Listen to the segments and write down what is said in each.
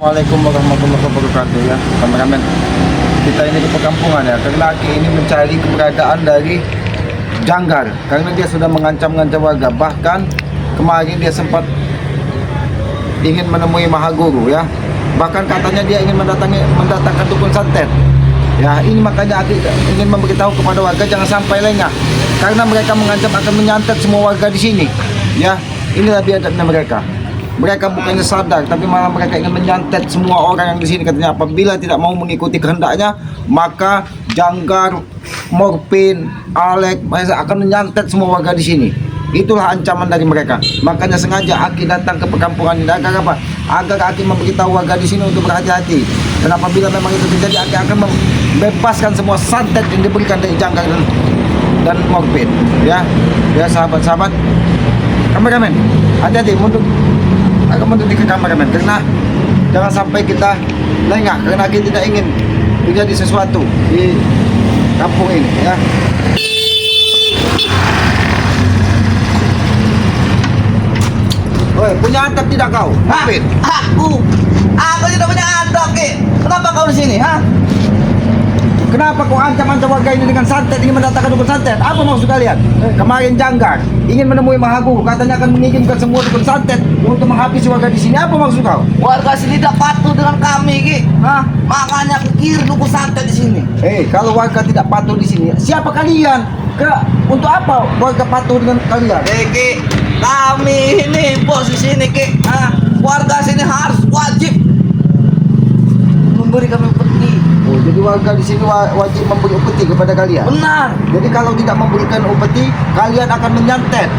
Assalamualaikum warahmatullahi wabarakatuh ya teman-teman. Kita ini di perkampungan ya, karena laki ini mencari keberadaan dari janggar karena dia sudah mengancam-ngancam warga. Bahkan kemarin dia sempat ingin menemui Mahaguru ya. Bahkan katanya dia ingin mendatangkan dukun santet. Ya, ini makanya Aki ingin memberitahu kepada warga jangan sampai lengah karena mereka mengancam akan menyantet semua warga di sini. Ya, inilah biadabnya mereka. Mereka bukannya sadar, tapi malah mereka ingin menyantet semua orang yang di sini. Katanya apabila tidak mau mengikuti kehendaknya, maka Janggar, Morpin, Alek, akan menyantet semua warga di sini. Itulah ancaman dari mereka. Makanya sengaja Aki datang ke perkampungan ini agar apa? Agar Aki memberitahu warga di sini untuk berhati-hati. Dan apabila memang itu terjadi, Aki akan membebaskan semua santet yang diberikan dari Janggar dan Morpin. Ya, sahabat-sahabat, kameramen, hati-hati mundur di kameramen karena jangan sampai kita lengah karena kita tidak ingin terjadi sesuatu di kampung ini ya. Oi, punya atap tidak kau? Morpin. Aku tidak punya atap, Ki. Kenapa kau di sini, ha? Kenapa kau ancam-ancam warga ini dengan santet, ingin mendatangkan dukun santet? Apa maksud kalian? Kemarin Janggar ingin menemui Mahaguru, katanya akan mengirimkan semua dukun santet untuk menghabisi warga di sini. Apa maksud kau? Warga sini tidak patuh dengan kami, Ki. Hah? Makanya aku kirim dukun santet di sini. Kalau warga tidak patuh di sini, siapa kalian? Untuk apa warga patuh dengan kalian? Ki, kami ini bos di sini, Ki. Hah? Warga sini harus wajib memberi kami upeti. Oh, jadi warga di sini wajib memberi upeti kepada kalian. Benar. Jadi kalau tidak memberikan upeti, kalian akan menyantet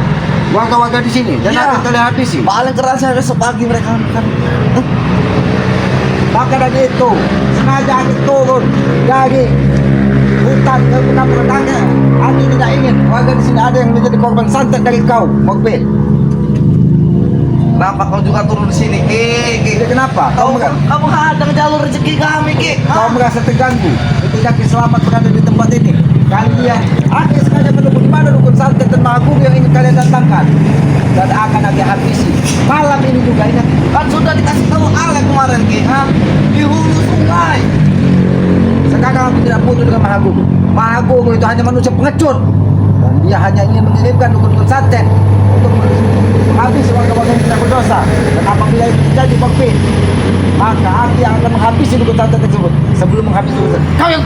warga-warga di sini dan Iya. akan kalian habisi. Paling kerasnya besok pagi mereka akan. Maka dari itu, sengaja Aki turun dari hutan ke perkampungan tangga. Aki tidak ingin warga di sini ada yang menjadi korban santet dari kau, Morpin. Kenapa kau juga turun di sini, Ki? Jadi kenapa? Kau hadang jalur rezeki kami, Ki. Kau merasa terganggu ketika Aki selamat berada di tempat ini. Kalian, Aki sengaja menunggu di mana dukun santet dan Mahaguru yang ingin kalian datangkan dan akan Aki habisi malam ini juga. Ingat, Kan sudah dikasih tahu Alek kemarin, Ki. Ha? Di hulu sungai. sekarang aku tidak butuh dengan Mahaguru. Mahaguru itu hanya manusia pengecut dan dia hanya ingin mengirimkan dukun-dukun santet untuk habis warga-warga yang tidak berdosa. Dan apabila itu terjadi Morpin, maka Aki yang akan menghabisi dukun santet tersebut. Sebelum menghabisi dukun santet, kau yang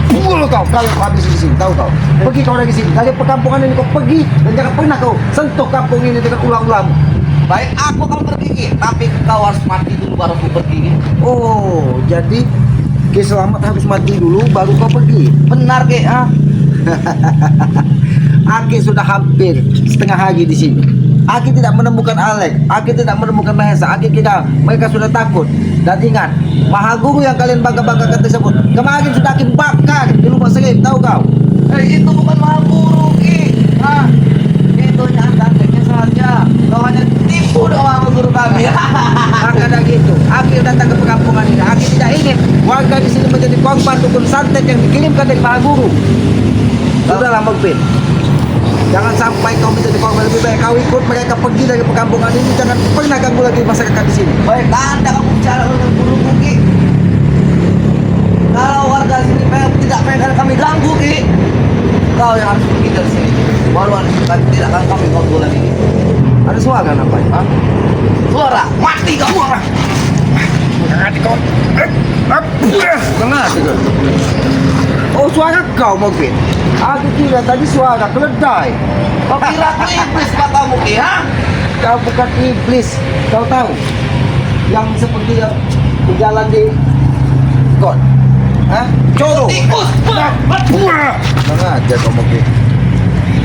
kau habisi di sini, tahu kau? Pergi kau dari sini, dari perkampungan ini kau pergi dan jangan pernah kau sentuh kampung ini dengan ulang-ulang. Baik, aku akan pergi, Ki. Tapi kau harus mati dulu baru aku pergi, Ki. Oh, jadi Ki Selamat harus mati dulu baru kau pergi. Benar, Ki. Ha? Aki sudah hampir setengah hari di sini. Aki tidak menemukan Alek, Aki tidak menemukan Mahesa. Aki kira mereka sudah takut. Dan ingat, Mahaguru yang kalian bangga-banggakan tersebut kemarin sudah Aki bakar di rumah Serip, tahu kau? Itu bukan Mahaguru, Ki. Ha? Itu nyantaknya saja. Kau hanya tipu doang Mahaguru kami. Maka dari itu, Aki datang ke perkampungan ini. Aki tidak ingin warga di sini menjadi korban dukun santet yang dikirimkan dari Mahaguru. Sudahlah Morpin, jangan sampai kau menjadi korban. Lebih baik kau ikut mereka pergi dari perkampungan ini. Jangan pernah ganggu lagi masyarakat di sini. Baik, anda kamu bicara dengan guruku, Ki. Kalau warga sini tidak pengen kami ganggu, Ki, kau yang harus pergi dari sini. Baru harus tidak akan kami ganggu lagi, Ki. Ada suara apa ya? Suara mati kau. Mati kau. Bukan mati kau. Oh, suara kau Morpin. Aku kira tadi suara keledai. Kau kira aku iblis katamu, Ki, ha? Kau bukan iblis. Kau tahu yang seperti yang berjalan di God. Hah? Coro. Tikus. Mana aja kau Morpin.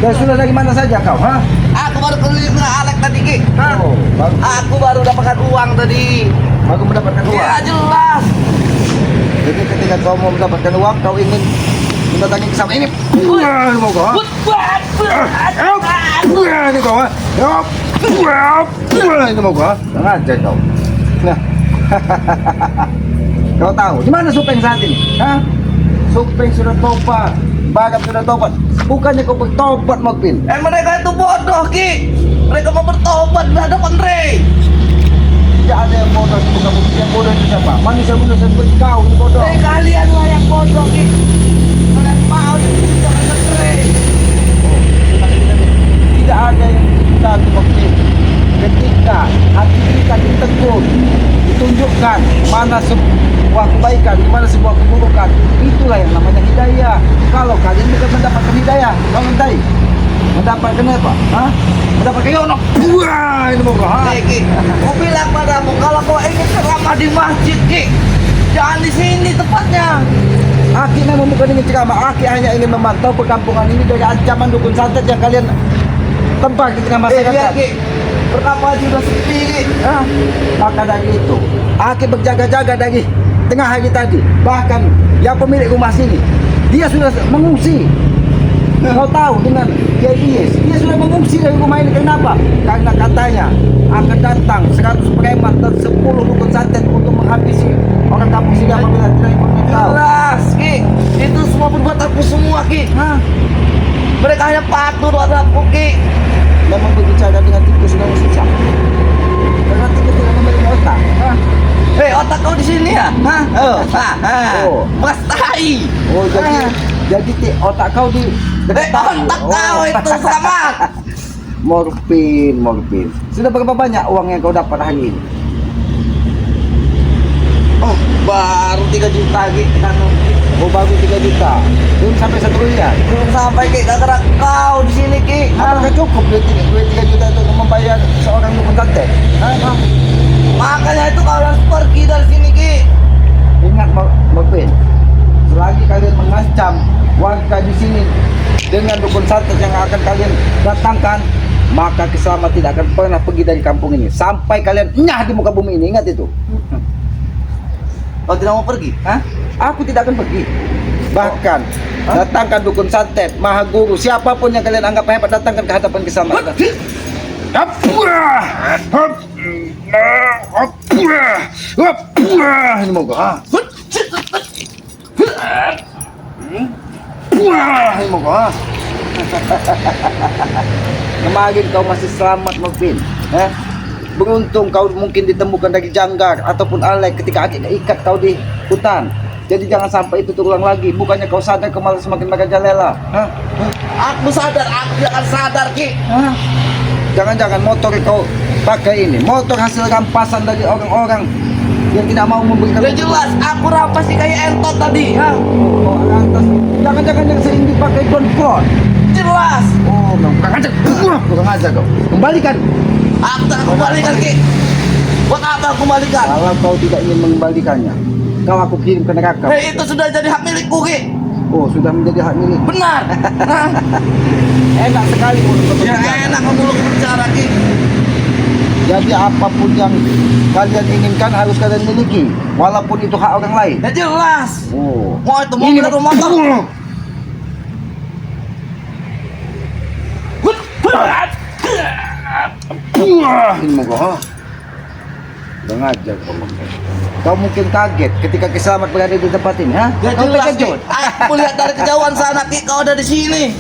Dan sudah dari mana saja kau, ha? Aku baru keliling dengan Alek tadi, Ki. Ha? Oh, Aku baru dapatkan uang tadi. baru mendapatkan uang. Ya jelas. Jadi ketika kau mau mendapatkan uang, kau ingin mendatangi kesama ini. Mau kau? Ini kau, ha? Ini mau kau? Jangan aja kau. Nah, kau tahu di mana Supeng saat ini? Hah? Supeng sudah tobat, Bagat sudah tobat. Bukannya kau bertobat, Morpin. Mereka itu bodoh, Ki. Mereka mau bertobat di hadapan Rey. Tidak ada yang bodoh di muka bumi. Yang bodoh itu siapa? Manusia bodoh seperti kau ini bodoh. Kalian lah yang bodoh Ki. Kalian mau jangan stres. Tidak ada yang kita seperti ketika hati kita ditegur, ditunjukkan mana sebuah kebaikan, di mana sebuah keburukan. Itulah yang namanya hidayah. Kalau kalian bukan mendapatkan hidayah, kau mentai mendapatkan apa? Hah? Mendapatkan yono. Wah, ini mau Ki, aku bilang padamu kalau kau ingin ceramah di masjid Ki, jangan di sini tepatnya. Aki memang bukan ingin ceramah. Aki hanya ingin memantau perkampungan ini dari ancaman dukun santet yang kalian tempat di tengah masyarakat. Iya Ki, pertama sudah sepi Ki. Hah? Maka dari itu, Aki berjaga-jaga dari tengah hari tadi. Bahkan yang pemilik rumah sini, dia sudah mengungsi. Kau tahu dengan Yes, dia sudah mengungsi dari rumah ini. Kenapa? Karena katanya akan datang 100 preman dan 10 dukun santet untuk menghabisi orang kampung sini apabila tidak ikut tahu. Jelas Ki, itu semua perbuatanku semua Ki. Hah? Mereka hanya patuh padaku Ki. Memang berbicara dengan tikus sudah susah. Karena tikus tidak memiliki otak. Hah? Hei, otak kau di sini ya? Hah? Oh. Mas tai. Oh, jadi otak kau di Otak kau itu selamat. Morfin. Sudah berapa banyak uang yang kau dapat hari ini? Oh, baru 3 juta Ki. Oh, baru 3 juta. Belum sampai 1 miliar. Belum sampai Ki, gara-gara kau di sini Ki. Apakah cukup duit 3 juta untuk membayar seorang dukun santet? Hah? Makanya itu kau harus pergi dari sini Ki. Ingat, Morfin. Selagi kalian mengancam warga di sini dengan dukun santet yang akan kalian datangkan, maka keselamatan tidak akan pernah pergi dari kampung ini sampai kalian nyah di muka bumi ini. Ingat itu. Kau tidak mau pergi? Hah? Aku tidak akan pergi. Bahkan datangkan dukun santet, maha guru, siapapun yang kalian anggap hebat, datangkan ke hadapan keselamatan. Ini mau ini mau Kemarin kau masih selamat, Morfin. Beruntung kau mungkin ditemukan dari janggar ataupun alek ketika Aki ikat kau di hutan. Jadi jangan sampai itu terulang lagi. Bukannya kau sadar, kau malah semakin merajalela. Aku sadar, aku jangan sadar Ki. Jangan-jangan motor kau pakai ini motor hasil rampasan dari orang-orang yang tidak mau memberikan. Ya jelas, aku rampas sih kayak entot tadi. Oh, lantas. Jangan-jangan yang sering dipakai downfloor. Jelas. Oh, kurang ajar. Kurang ajar kau. Kembalikan. Aku tak kembalikan Ki. Buat apa aku kembalikan? Kalau kau tidak ingin mengembalikannya, kau aku kirim ke neraka. Hei, itu sudah jadi hak milikku Ki. Oh, sudah menjadi hak milik. Benar. Enak sekali mulut kau Ya berbicara. enak kamu berbicara Ki. Jadi apapun yang kalian inginkan harus kalian miliki, walaupun itu hak orang lain. Ya jelas. Oh. Mau itu mobil atau motor? Ini mau kau. Kurang ajar kau. Kau mungkin kaget ketika Kisamat berada di tempat ini, ha? Ya Kau jelas Ki. terkejut. Aku lihat dari kejauhan sana Ki, kau ada di sini.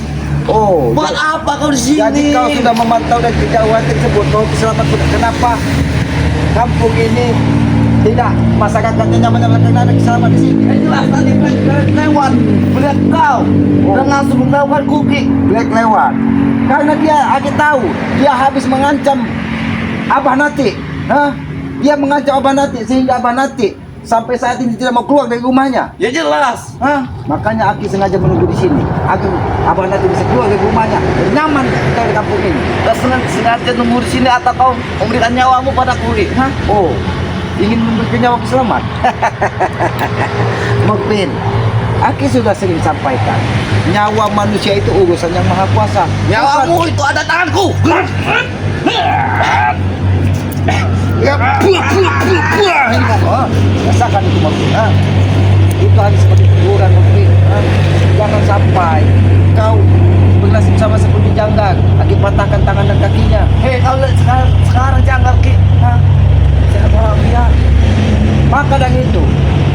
Oh. Buat apa kau di sini? Jadi kau sudah memantau dari kejauhan tersebut. Kau Kisamat kenapa kampung ini tidak masyarakatnya nyaman-nyaman karena ada Kisamat di sini? Ya jelas tadi lewat melihat kau dan langsung melakukan Ki. Black lewat. Karena dia Aki tahu dia habis mengancam Abah Nati. Hah? Dia mengancam Abah Nati sehingga Abah Nati sampai saat ini tidak mau keluar dari rumahnya. Ya jelas. Hah? Makanya Aki sengaja menunggu di sini agar Abah Nati bisa keluar dari rumahnya dan nyaman tinggal di kampung ini. Kau sengaja nunggu di sini atau kau memberikan nyawamu pada Ki? Hah? Oh, ingin memberikan nyawa selamat. Morfin, Aki sudah sering sampaikan, nyawa manusia itu urusan yang maha kuasa. Nyawamu itu ada tanganku. Ya, ini mau rasakan itu Morfin. Itu hanya seperti teguran Morfin. Jangan sampai kau bernasib sama seperti janggar, Aki patahkan tangan dan kakinya. Hei, kau lihat sekarang janggal Ki. Saya bahagia. Maka dari itu,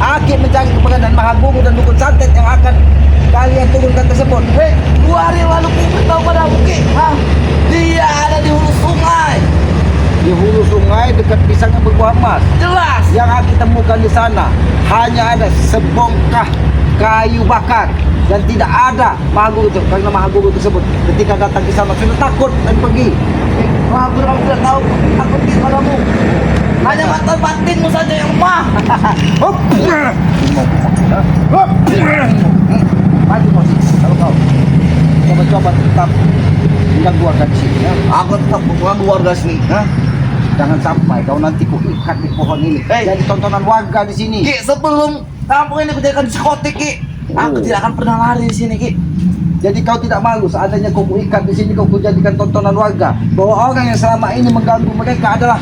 Aki mencari keberadaan Maha Guru dan dukun santet yang akan kalian turunkan tersebut. Hei, 2 hari lalu ku beritahu padamu Ki. Dia ada di hulu sungai. di hulu sungai dekat pisang yang berbuah emas. Jelas. Yang aku temukan di sana hanya ada sebongkah kayu bakar dan tidak ada Mahaguru itu. Karena Mahaguru tersebut ketika datang ke sana sudah takut dan pergi. Mahaguru kamu tidak tahu aku di padamu. Hanya mata batinmu saja yang lemah. Hop. Hop. Maju kau sih kalau kau coba-coba tetap mengganggu warga di sini ya. Aku tetap mengganggu warga sini. Hah? Jangan sampai kau nanti ku ikat di pohon ini. Jadi tontonan warga di sini. Ki, sebelum kampung ini dijadikan diskotik, Ki, aku tidak akan pernah lari di sini, Ki. Jadi kau tidak malu seandainya kau ku ikat di sini, kau ku jadikan tontonan warga bahwa orang yang selama ini mengganggu mereka adalah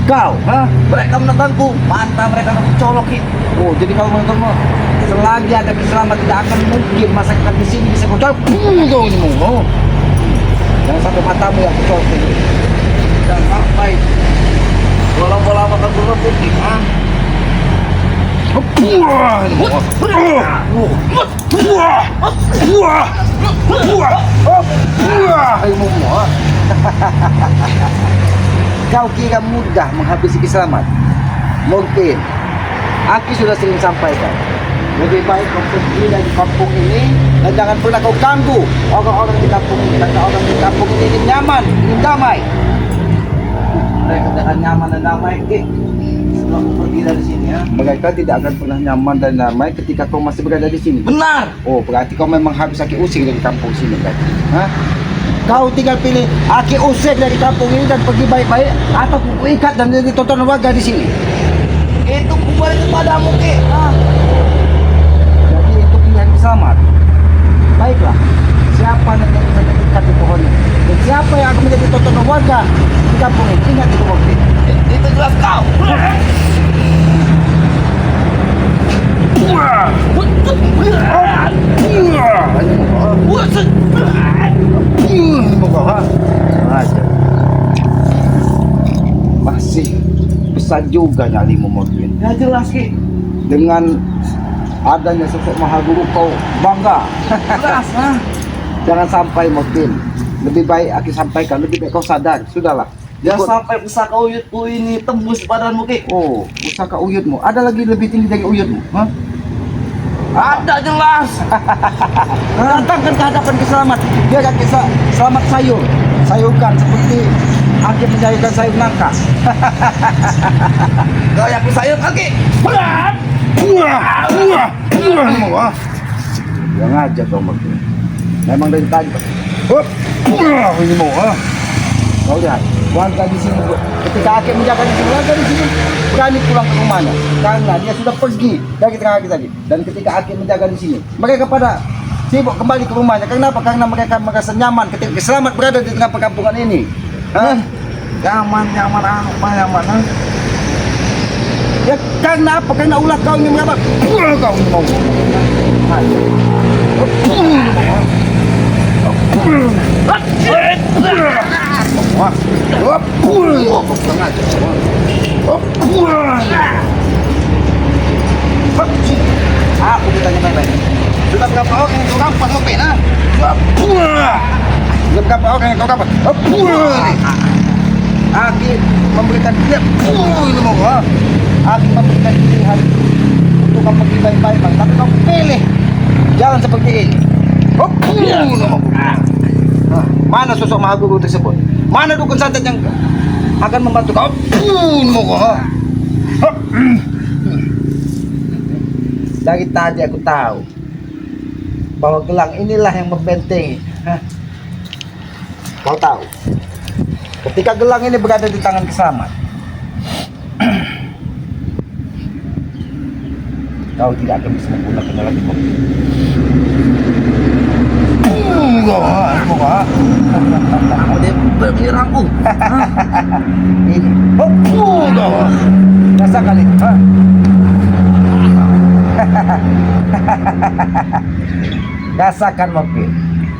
kau. Hah? Mereka menontonku, mantap mereka akan colok, Ki. Oh, jadi kalau menurutmu selagi ada keselamatan tidak akan mungkin masyarakat di sini bisa kau colok. Kau ini mau. Jangan sampai matamu yang kau colok ini. Dan sampai bola-bola mata guru putih, ah. Kau kira mudah menghabisi Kisamat? Mungkin. Aku sudah sering sampaikan. Lebih baik kau pergi dari kampung ini dan jangan pernah kau ganggu orang-orang di kampung ini. Karena orang di kampung ini ingin nyaman, ingin damai. Mereka akan nyaman dan damai, Ki. Setelah aku pergi dari sini, ya. Mereka tidak akan pernah nyaman dan damai ketika kau masih berada di sini. Benar. Oh, berarti kau memang habis Aki usir dari kampung sini kan? Hah? Kau tinggal pilih Aki usir dari kampung ini dan pergi baik-baik atau ku ikat dan jadi tontonan warga di sini. Itu kembali kepadamu, Ki. Ah. Jadi itu pilihan selamat. Baiklah, siapa yang bisa ikat di pohon ini? Dan siapa yang akan menjadi tontonan warga di kampung ini? Ingat itu waktu. Itu jelas kau. Masih besar juga nyalimu Modwin. Ya jelas, Ki. Dengan adanya sosok Mahaguru kau bangga. Jelas, ah. Jangan sampai Modwin. Lebih baik aku sampaikan, lebih baik kau sadar. Sudahlah. Jangan Ikut. sampai pusaka uyutku ini tembus badanmu, Ki. Oh, pusaka uyutmu. Ada lagi lebih tinggi dari uyutmu. Hah? Ada jelas. Datangkan ke hadapan Kiselamat. Biar Kiselamat sayur. Sayurkan seperti Aki menjahitkan sayur nangka. Kau yang kusayur, Ki. Yang aja kau maksudnya. Memang dari tadi. Hop. Ini mau. Kau lihat. Warga di sini, ketika Aki menjaga di sini, warga di sini berani pulang ke rumahnya karena dia sudah pergi dari tengah Aki tadi. Dan ketika Aki menjaga di sini, mereka pada sibuk kembali ke rumahnya. Kenapa? Karena mereka merasa nyaman ketika Kiselamat berada di tengah perkampungan ini. Hah? Nyaman, anu, nyaman, ah. Ya karena apa? Karena ulah kau ingin mengapa? Kau ini mau. Aku ditanya baik-baik. Sudah berapa orang yang kau rampas mobil? Sudah berapa orang yang kau rampas? Aki memberikan dia ini mau. Aki memberikan pilihan untuk kau pergi baik-baik, Bang. Tapi kau pilih jalan seperti ini. Mana sosok Mahaguru tersebut? Mana dukun santet yang akan membantu kau? Dari tadi aku tahu bahwa gelang inilah yang membentengi. Kau tahu, ketika gelang ini berada di tangan Kiselamat, kau tidak akan bisa menggunakannya lagi. Dia menyerangku. Ini, rasakan itu. Rasakan mobil.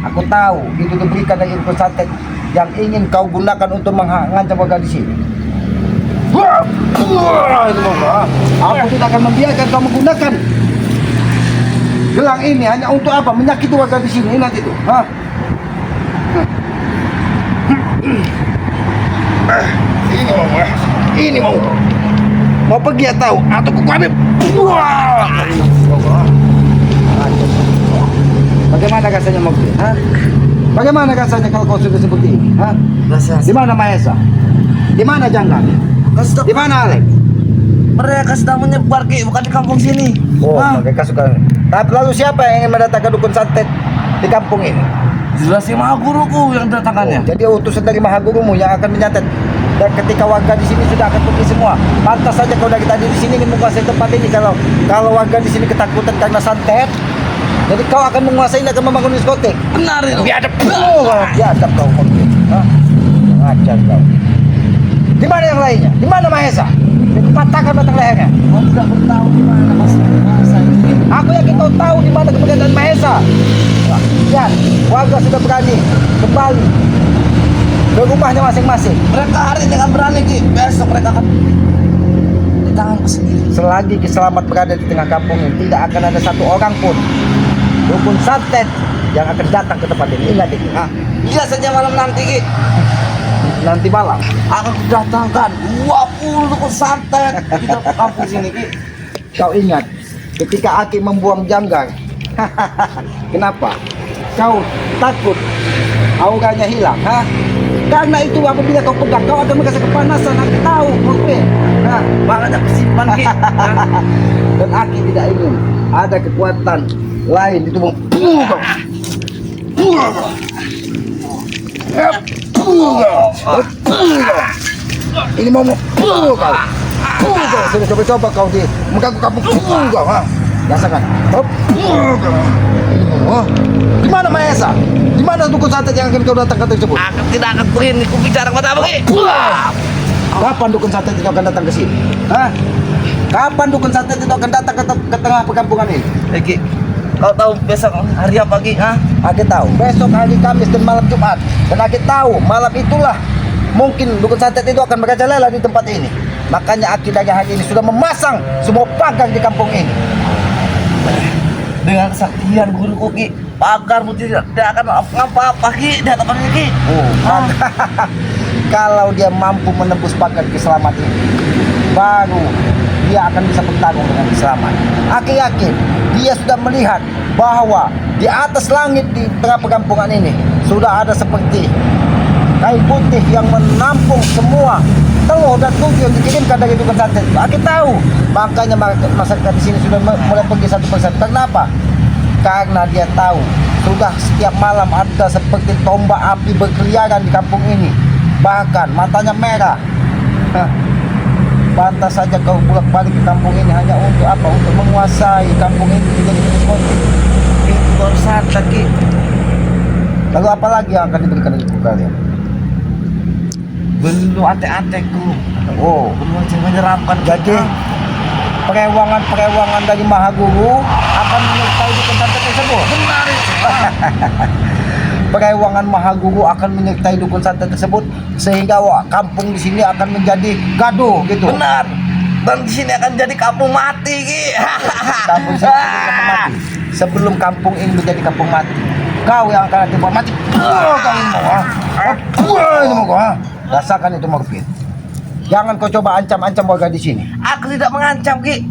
Aku tahu itu diberikan dari ilmu santet yang ingin kau gunakan untuk mengancam warga di sini. Aku tidak akan membiarkan kau menggunakan gelang ini hanya untuk apa? Menyakiti warga di sini. Ingat itu. Ini mau, ini mau. Mau pergi atau kukuhanin. Bagaimana rasanya mau pergi? Ha? Bagaimana rasanya kalau kau sudah seperti ini? Ha? Rasa Di mana Mahesa? Di mana Janggan? Di mana Alek? mereka sedang menyebar Ki, bukan di kampung sini. Oh, Hah? mereka suka. Tapi lalu siapa yang ingin mendatangkan dukun santet di kampung ini? Jelas si Maha Guruku yang datangkannya. Jadi utusan dari Mahagurumu yang akan menyatet. Dan ketika warga di sini sudah akan pergi semua. Pantas saja kau dari tadi di sini ingin menguasai tempat ini. Kalau warga di sini ketakutan karena santet, jadi kau akan menguasai ini, akan membangun diskotek. Benar itu. Biadab. Biadab kau. Hah? Ajar kau. Di mana yang lainnya? Di mana Mahesa? Patahkan batang lehernya. Kau tidak bertahu di mana masa ini. Aku yakin kau tahu di mana keberadaan Mahesa. Lihat, warga sudah berani kembali ke rumahnya masing-masing. Mereka hari ini akan berani Ki, besok mereka akan di tanganku sendiri. Selagi Kiselamat berada di tengah kampung ini, tidak akan ada satu orang pun dukun santet yang akan datang ke tempat ini. Ingat ini. Ha? Iya saja malam nanti Ki, Nanti malam. akan kudatangkan 20 dukun santet di dalam kampung sini Ki. Kau ingat ketika Aki membuang janggar. Kenapa? Kau takut auranya hilang, ha? Karena itu apabila kau pegang, kau akan merasa kepanasan. Aki tahu, oke? Nah, Makanya aku simpan Ki. dan Aki tidak ingin ada kekuatan lain di tubuh. Ini mau kau. Coba kau di mengganggu kampung kau, ha? Rasakan. Di mana Mahesa? Di mana dukun santet yang akan kau datangkan tersebut? Aku tidak akan begini, ku bicara padamu Ki. Kapan dukun santet itu akan datang ke sini? Hah? Kapan dukun santet itu akan datang ke tengah perkampungan ini? Ki, kau tahu besok hari apa Ki? Hah? Aki tahu besok hari Kamis dan malam Jumat. Dan Aki tahu malam itulah mungkin dukun santet itu akan merajalela di tempat ini. Makanya Aki dari hari ini sudah memasang semua pagar di kampung ini. Dengan kesaktian guruku Ki, pagarmu tidak akan apa-apa Ki di hadapannya Ki. Oh, kalau dia mampu menembus pagar Kiselamat ini, baru dia akan bisa bertarung dengan Kiselamat. Aki yakin dia sudah melihat bahwa di atas langit di tengah perkampungan ini sudah ada seperti kain putih yang menampung semua telur dan kuku yang dikirimkan dari dukun santet. Aki tahu, makanya masyarakat di sini sudah mulai pergi satu persatu. Kenapa? Karena dia tahu sudah setiap malam ada seperti tombak api berkeliaran di kampung ini. Bahkan matanya merah. Hah. Pantas saja kau bolak-balik ke kampung ini hanya untuk apa? Untuk menguasai kampung ini menjadi diskotik. Itu baru santet Ki. Lalu apa lagi yang akan diberikan dari kalian? Belum antek-antekku. Oh, Belum menyeramkan jadi perewangan dari Mahaguru akan menyertai dukun santet tersebut. benar itu. Perewangan Mahaguru akan menyertai dukun santet tersebut sehingga kampung di sini akan menjadi gaduh gitu. Benar. Dan di sini akan jadi kampung mati Ki. Kampung sini akan menjadi kampung mati. Sebelum kampung ini menjadi kampung mati, kau yang akan nanti buat mati. Kau ini mau, ha? Ini mau, ha? Rasakan itu Morfin. Jangan kau coba ancam-ancam warga di sini. Aku tidak mengancam Ki.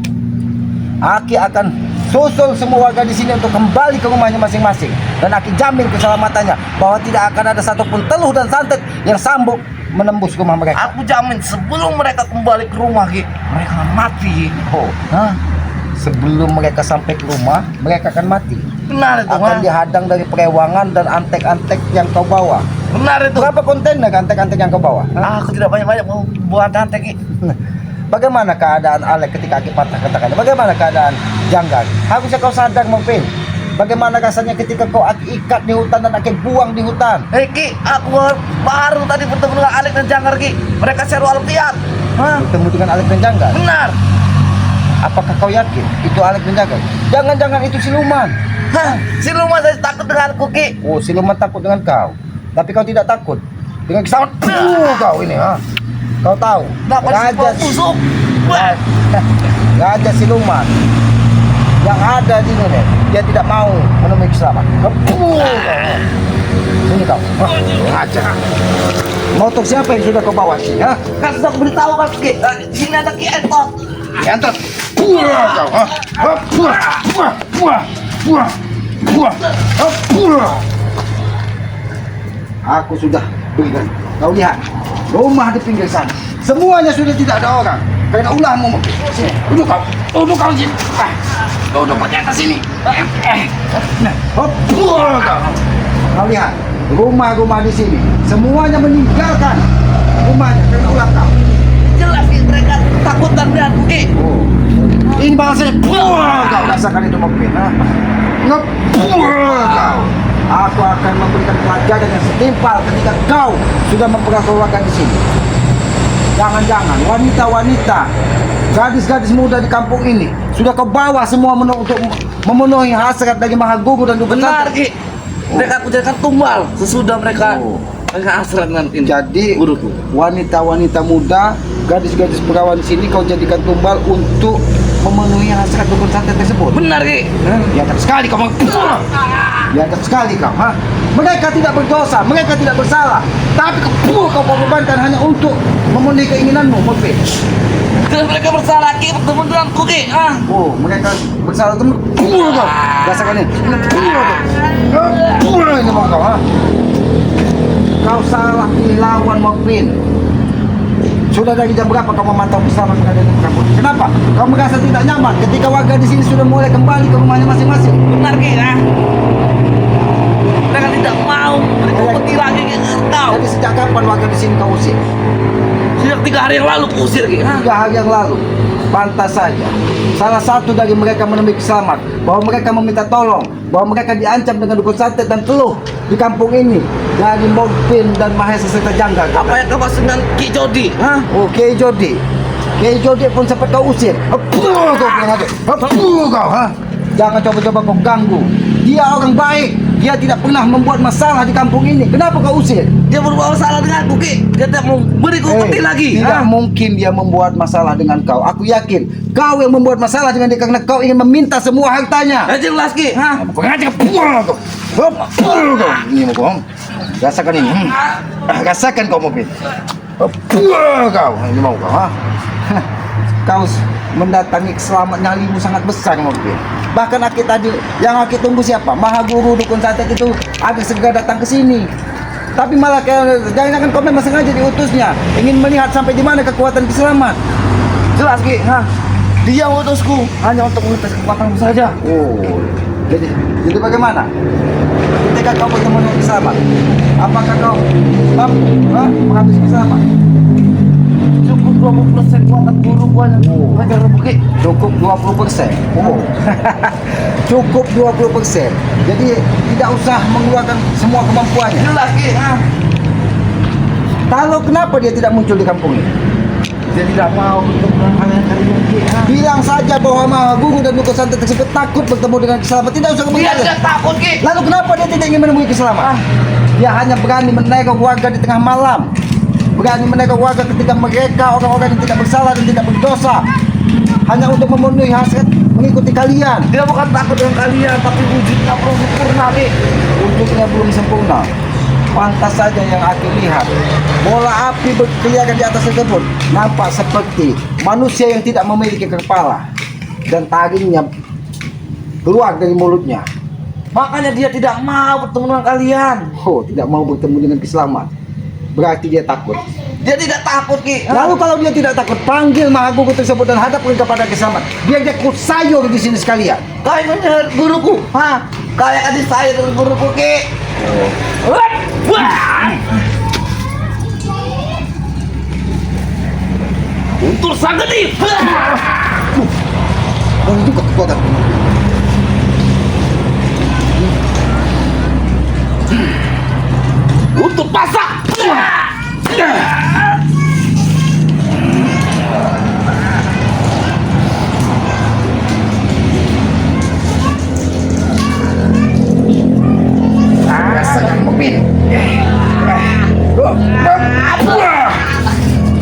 Aki akan susul semua warga di sini untuk kembali ke rumahnya masing-masing. Dan Aki jamin keselamatannya bahwa tidak akan ada satupun teluh dan santet yang sambung menembus rumah mereka. Aku jamin sebelum mereka kembali ke rumah Ki, mereka akan mati. Oh, hah? Sebelum mereka sampai ke rumah, mereka akan mati. Benar itu. Akan Ha? dihadang dari perewangan dan antek-antek yang kau bawa. Benar itu. Berapa kontainer antek-antek yang kau bawa? Hah? Aku tidak banyak-banyak mau buat antek Ki. Bagaimana keadaan Alek ketika Aki patah katakan? Bagaimana keadaan Janggar? Harusnya kau sadar, Morfin. Bagaimana rasanya ketika kau Aki ikat di hutan dan Aki buang di hutan? Ki, aku baru tadi bertemu dengan Alek dan Janggar Ki. Mereka seru alfian. Hah? Bertemu dengan Alek dan Janggar. Benar. Apakah kau yakin itu Alek dan Janggar? Jangan-jangan itu siluman. Hah? Si Luma saya takut denganku Ki. Oh, siluman takut dengan kau. Tapi kau tidak takut dengan Kiselamat. Kau ini, ha? Kau tahu? Dapat si busuk. Wah. Raja siluman yang ada di sini, dia tidak mau menemui Kiselamat. Sini kau. Aja. Motor siapa yang sudah kau bawa sini? Ha? Kan sudah aku beritahu kan Ki. Sini ada Ki Entot. Antot. Buah kau. Ha? Ha? Buah. Buah. Buah. Buah. Buah. Ha? Buah. Aku sudah berikan. Kau lihat. Rumah di pinggir sana. Semuanya sudah tidak ada orang. Karena ulahmu. Sini. Duduk kau. Duduk kau sini. Duduk pakai atas sini. Nah. Hop. Buah kau. Kau lihat. Rumah-rumah di sini. Semuanya meninggalkan rumahnya karena ulah kau. Jelas Ki mereka takut dan berani Ki. Oh. Ini bahasanya buah kau. Rasakan itu mobil. Ngebuah kau. Aku akan memberikan pelajaran yang setimpal ketika kau sudah mempengaruhi keluarga di sini. Jangan-jangan wanita-wanita, gadis-gadis muda di kampung ini sudah kau bawa semua untuk memenuhi hasrat dari Maha Guru dan Duga Benar Ki. Mereka aku jadikan tumbal sesudah mereka Oh. mereka asrama dengan ini. Jadi guruku. wanita-wanita muda, gadis-gadis perawan di sini kau jadikan tumbal untuk memenuhi hasrat dukun santet tersebut. Benar Ki. Biadab sekali kau biadab sekali kau, ha? Mereka tidak berdosa, mereka tidak bersalah. Tapi kau korbankan hanya untuk memenuhi keinginanmu, Mufid. Kalau mereka bersalah Ki bertemu denganku Ki. Oh, mereka bersalah teman. Kau. Rasakan ini. Ini mau kau, ha? Kau salah pilih lawan, Mufid. Sudah dari jam berapa kau memantau bersama keadaan di kampung? Kenapa? Kau merasa tidak nyaman ketika warga di sini sudah mulai kembali ke rumahnya masing-masing. Benar Ki. Mereka tidak mau berkompetisi lagi Ki. Tahu. Jadi sejak kapan warga di sini kau usir? Sejak 3 hari yang lalu kuusir Ki. 3 hari yang lalu. Pantas saja. Salah satu dari mereka menemui selamat bahwa mereka meminta tolong, bahwa mereka diancam dengan dukun santet dan teluh di kampung ini dari Mogbin dan Mahesa serta Jangga. Apa yang kau maksud dengan Ki Jodi? Oh, Kiai Jodi. Kiai Jodi pun sempat kau usir. Kau bilang aja. Kau, ha? Jangan coba-coba kau ganggu. Dia orang baik. Dia tidak pernah membuat masalah di kampung ini. Kenapa kau usir? Dia berbuat salah denganku Ki. Dia tidak mau beri kompetisi lagi. Tidak mungkin dia membuat masalah dengan kau. Aku yakin kau yang membuat masalah dengan dia karena kau ingin meminta semua hartanya. Jelas Ki. Kau ngajak buang kau. Kau. Ini mau kau. Rasakan ini. Rasakan kau mobil. Buang kau. Ini mau kau. Ha? Kau mendatangi selamat nyalimu sangat besar mobil. Bahkan Aki tadi yang Aki tunggu siapa? Maha Guru dukun santet itu ada segera datang ke sini. Tapi malah jangan-jangan kau memang sengaja diutusnya ingin melihat sampai di mana kekuatan Kiselamat. Jelas Ki. Dia mengutusku hanya untuk mengetes kekuatanmu saja. Oh, jadi bagaimana? Ketika kau bertemu dengan Kiselamat, apakah kau mampu menghabisi Kiselamat? Cukup 20% kekuatan guru gua yang mengajar Ki. Cukup 20%. Oh. Cukup 20%. Jadi tidak usah mengeluarkan semua kemampuannya. Jelas Ki. Kalau kenapa dia tidak muncul di kampung ini? Dia tidak mau untuk melakukan kalian Ki. Bilang saja bahwa Maha Guru dan dukun santet tersebut takut bertemu dengan Kiselamat. Tidak usah Dia kemudian. tidak takut Ki. Lalu kenapa dia tidak ingin menemui Kiselamat? Dia hanya berani menaikkan warga di tengah malam. Berani menaikkan warga ketika mereka orang-orang yang tidak bersalah dan tidak berdosa. Hanya untuk memenuhi hasrat mengikuti kalian. Dia bukan takut dengan kalian, tapi wujudnya belum sempurna Ki. Wujudnya belum sempurna. Pantas saja yang aku lihat. Bola api berkeliaran di atas tersebut nampak seperti manusia yang tidak memiliki kepala dan taringnya keluar dari mulutnya. Makanya dia tidak mau bertemu dengan kalian. Oh, tidak mau bertemu dengan Kiselamat. Berarti dia takut. Dia tidak takut Ki. Lalu kalau dia tidak takut, panggil Maha Guru tersebut dan hadapkan kepada Kiselamat. Biar dia ikut sayur di sini sekalian. Kau menyerang guruku. Kalian akan disayang dengan guruku Ki. Wah! Untuk sang gede. Dan juga kekuatan. Untuk pasak. Rasakan mobil.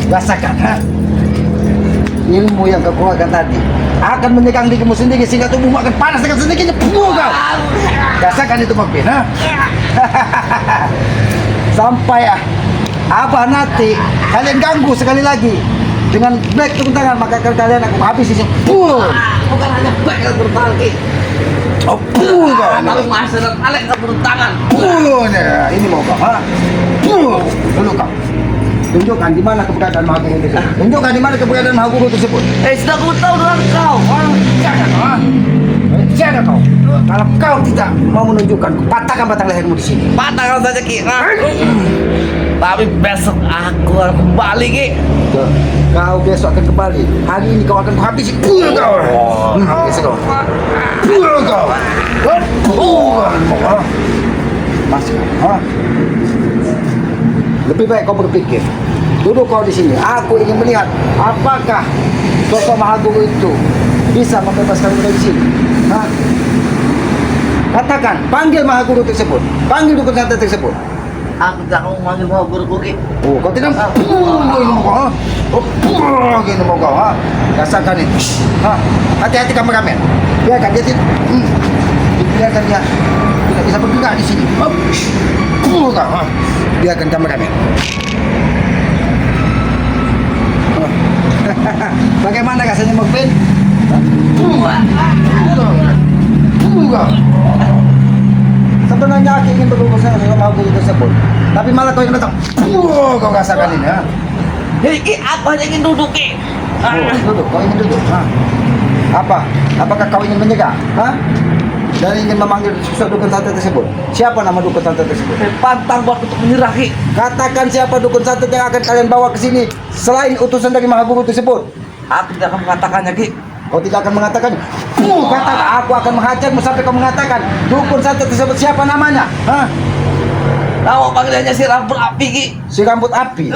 Rasakan, ha? Ilmu yang kau keluarkan tadi akan menyerang dirimu sendiri sehingga tubuhmu akan panas dengan sendirinya. Kau rasakan itu mobil, ha? Sampai Abah nanti kalian ganggu sekali lagi dengan black turun tangan, maka kalian aku habis sini. Bukan hanya baik yang bertangan ki. Oh, Kalau masa dan alek nggak bertangan. Ini mau kau, ha? Dulu kau. Tunjukkan di mana keberadaan Maha Guru tersebut. Tunjukkan di mana keberadaan Maha Guru tersebut. Sudah aku tahu dengan kau. Jangan kau, ha? Jangan kau. Kalau kau tidak mau menunjukkan, patahkan batang lehermu di sini. Patahkan saja ki. Tapi besok aku akan kembali ki. Kau besok akan kembali. Hari ini kau akan kuhabisi. Pul kau. Besok kau. Pul kau. Masih, ha? Lebih baik kau berpikir. Duduk kau di sini. Aku ingin melihat apakah sosok Maha Guru itu bisa membebaskan kau dari sini. Ha? Katakan, panggil Maha Guru tersebut. Panggil dukun santet tersebut. Aku tidak mau manggil mau guru ki. Oh, kau tidak gini mau kau, ha? Oh, gini mau kau, ha? Rasakan ini. Ha? Hati-hati kameramen. Biarkan dia tidak. Biarkan dia tidak bisa bergerak di sini. Kau, ha? Biarkan kameramen. Bagaimana rasanya Mokpin? Sebenarnya aku ingin berurusan dengan Maha Guru tersebut, tapi malah kau yang datang. Kau rasakan ini, ha? Jadi ki aku hanya ingin duduk ki. Duduk, kau ingin duduk, ha? Apa? Apakah kau ingin menyegah, ha? Dan ingin memanggil sosok dukun santet tersebut? Siapa nama dukun santet tersebut? Pantang buat untuk menyerah ki. Katakan siapa dukun santet yang akan kalian bawa ke sini selain utusan dari Maha Guru tersebut. Aku tidak akan mengatakannya ki. Kau tidak akan mengatakan. Katakan, aku akan menghajarmu sampai kau mengatakan dukun santet tersebut siapa namanya, ha? Tahu panggilannya si rambut api ki. Si rambut api.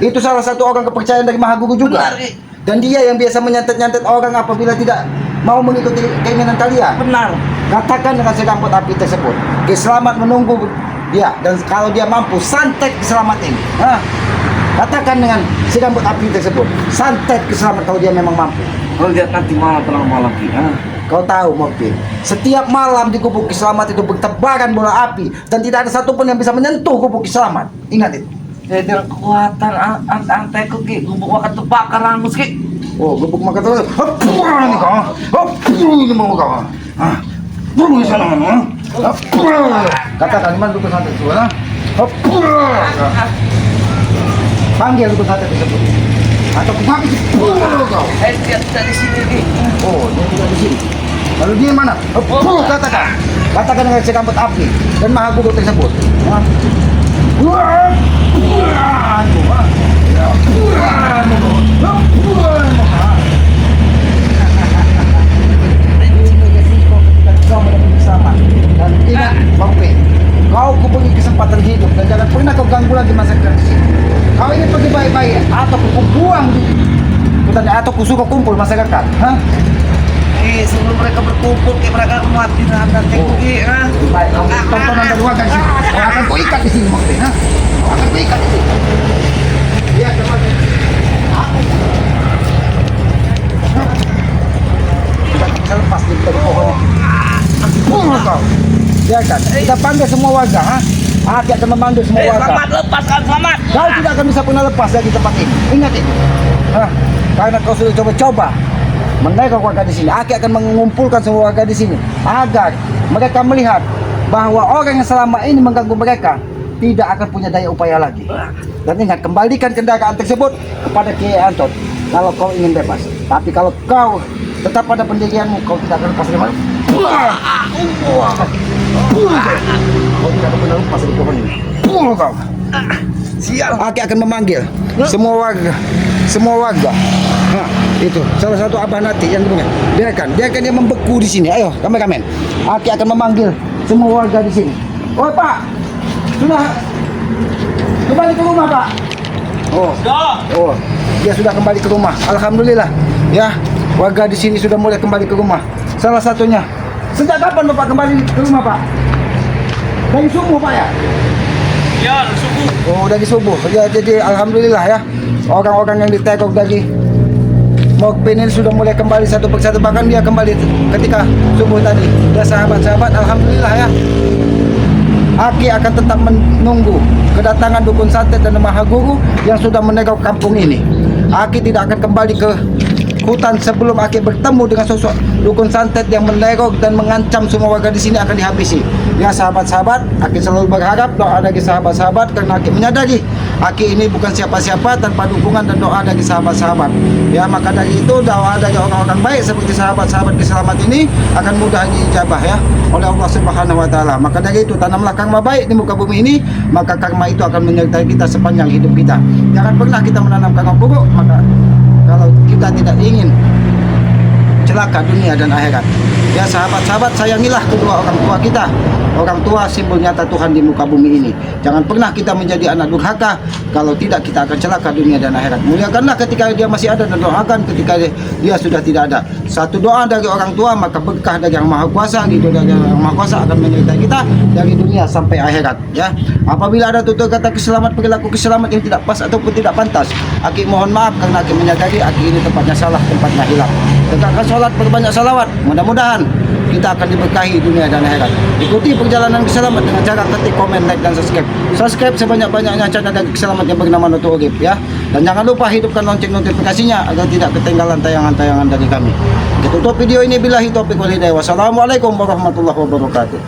Itu salah satu orang kepercayaan dari Maha Guru juga. Benar ki. Dan dia yang biasa menyantet-nyantet orang apabila tidak mau mengikuti keinginan kalian. Benar. Katakan dengan si rambut api tersebut, selamat menunggu dia, dan kalau dia mampu santet keselamat ini. Ha? Katakan dengan si rambut api tersebut, santet keselamat kalau dia memang mampu. Kau lihat nanti malam tengah malam ki. Kau tahu Mokpin, setiap malam di gubuk Kiselamat itu bertebaran bola api dan tidak ada satupun yang bisa menyentuh gubuk Kiselamat. Ingat itu. Jadi dengan kekuatan anteku ki, gubuk akan terbakar hangus ki. Oh, gubuk makan terus. Hop, ini kau. Hop, ini mau kau. Ah, bulu di sana mana? Hop, katakan mana dukun santet itu, ha? Hop, panggil dukun santet tersebut. Atau habis kau. Dia dari sini ki. Oh, dia tidak di sini. Lalu dia mana? Oh, katakan. Katakan dengan si rambut api dan Maha Guru tersebut. Ha? Kau mendapat keselamatan. Dan ingat, Mokpin, kau kuberi kesempatan hidup dan jangan pernah kau ganggu lagi masa kerja di sini. Kau ingin pergi baik-baik atau ku buang di hutan atau ku suruh kumpul masyarakat, ha? Sebelum mereka berkumpul ki mereka mati nanti ki. Baik, kau tontonan dari warga di sini. Kau akan kau ikat di sini, Mokpin, ha? Kau akan kau ikat di sini. Lihat, teman. Tidak bisa lepas dari pohon. Kau. Biarkan. Kita panggil semua warga, ha? Aki akan memanggil semua warga. Selamat lepaskan selamat. Kau tidak akan bisa pernah lepas dari tempat ini. Ingat itu. Hah? Karena kau sudah coba-coba menaikkan warga di sini. Aki akan mengumpulkan semua warga di sini agar mereka melihat bahwa orang yang selama ini mengganggu mereka tidak akan punya daya upaya lagi. Dan ingat, kembalikan kendaraan tersebut kepada Kiai Anton kalau kau ingin bebas. Tapi kalau kau tetap pada pendirianmu, kau tidak akan lepas dari mana. Kau tidak akan pernah lepas dari pohon ini. Kau. Siap. Aki akan memanggil semua warga. Nah, itu salah satu abah nanti yang punya. Biarkan dia membeku di sini. Ayo, kameramen. Aki akan memanggil semua warga di sini. Oh Pak, sudah kembali ke rumah Pak. Oh, dia sudah kembali ke rumah. Alhamdulillah. Ya, warga di sini sudah mulai kembali ke rumah. Salah satunya. Sejak kapan Bapak kembali ke rumah Pak? Dari subuh Pak ya? Ya, subuh. Oh, dari subuh. Ya, jadi alhamdulillah ya. Orang-orang yang ditegok dari Mokpin ini sudah mulai kembali satu persatu, bahkan dia kembali ketika subuh tadi. Ya sahabat-sahabat, alhamdulillah ya. Aki akan tetap menunggu kedatangan dukun santet dan maha guru yang sudah menegak kampung ini. Aki tidak akan kembali ke hutan sebelum Aki bertemu dengan sosok dukun santet yang meneror dan mengancam semua warga di sini akan dihabisi. Ya sahabat-sahabat, Aki selalu berharap doa dari sahabat-sahabat karena Aki menyadari Aki ini bukan siapa-siapa tanpa dukungan dan doa dari sahabat-sahabat. Ya maka dari itu doa dari orang-orang baik seperti sahabat-sahabat Kiselamat ini akan mudah diijabah ya oleh Allah Subhanahu wa taala. Maka dari itu tanamlah karma baik di muka bumi ini, maka karma itu akan menyertai kita sepanjang hidup kita. Jangan pernah kita menanam karma buruk, maka kalau kita tidak ingin celaka dunia dan akhirat. Ya sahabat-sahabat, sayangilah kedua orang tua kita. Orang tua simbol nyata Tuhan di muka bumi ini. Jangan pernah kita menjadi anak durhaka, kalau tidak kita akan celaka dunia dan akhirat. Muliakanlah ketika dia masih ada dan doakan ketika dia sudah tidak ada. Satu doa dari orang tua maka berkah dari Yang Maha Kuasa, ridho dari Yang Maha Kuasa akan menyertai kita dari dunia sampai akhirat ya. Apabila ada tutur kata Kiselamat, perilaku Kiselamat yang tidak pas ataupun tidak pantas, Aki mohon maaf karena Aki menyadari Aki ini tempatnya salah, tempatnya hilaf. Tegakkan sholat, berbanyak salawat. Mudah-mudahan kita akan diberkahi dunia dan akhirat. Ikuti perjalanan Kiselamat dengan cara ketik, komen, like, dan subscribe. Subscribe sebanyak-banyaknya channel dari Kiselamat yang bernama Nutu Urip ya. Dan jangan lupa hidupkan lonceng notifikasinya agar tidak ketinggalan tayangan-tayangan dari kami. Kita tutup video ini billahi taufiq wal hidayah. Wassalamualaikum warahmatullahi wabarakatuh.